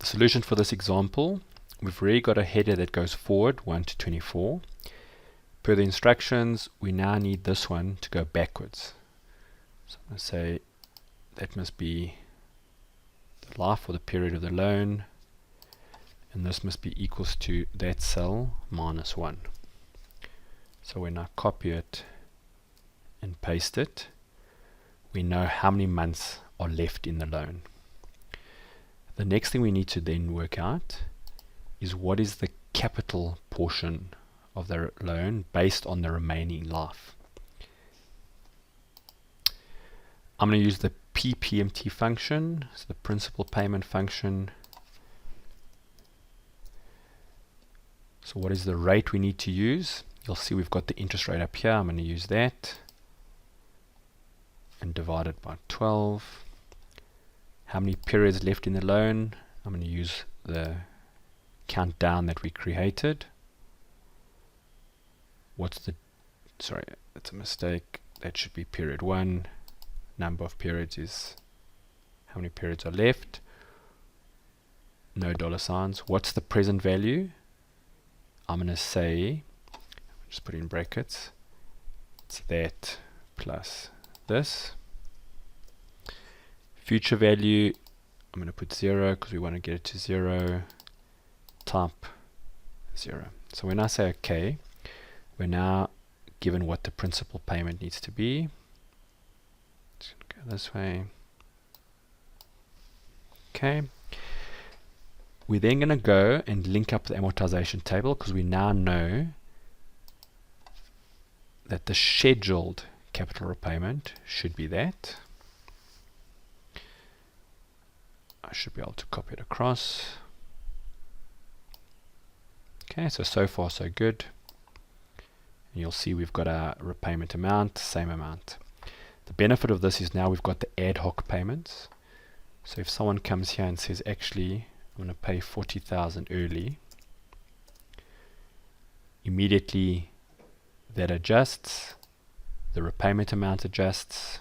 solution for this example, we've already got a header that goes forward 1 to 24. Per the instructions, we now need this one to go backwards. So I'm going to say that must be the life or the period of the loan, and this must be equals to that cell minus 1. So when I copy it and paste it, we know how many months are left in the loan. The next thing we need to then work out is what is the capital portion of the loan based on the remaining life. I'm going to use the PPMT function, so the principal payment function. So what is the rate we need to use? You'll see we've got the interest rate up here. I'm going to use that and divide it by 12. How many periods left in the loan? I'm going to use the countdown that we created. Sorry, that's a mistake. That should be period 1. Number of periods is how many periods are left. No dollar signs. What's the present value? I'm going to say, just put in brackets, it's that plus this. Future value, I'm going to put 0 because we want to get it to 0. Type 0. So when I say OK, we're now given what the principal payment needs to be. Just go this way. Okay. We're then going to go and link up the amortization table because we now know that the scheduled capital repayment should be that. I should be able to copy it across. Okay, so far so good. And you'll see we've got our repayment amount, same amount. The benefit of this is now we've got the ad hoc payments. So if someone comes here and says, actually, I'm going to pay 40,000 early, immediately that adjusts, the repayment amount adjusts,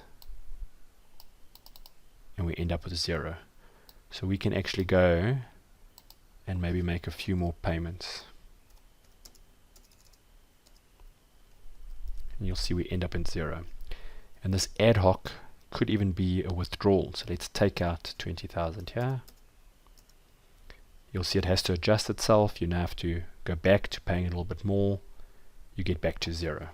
and we end up with 0. So we can actually go and maybe make a few more payments. And you'll see we end up in 0. And this ad hoc could even be a withdrawal. So let's take out 20,000 here. You'll see it has to adjust itself. You now have to go back to paying a little bit more. You get back to 0.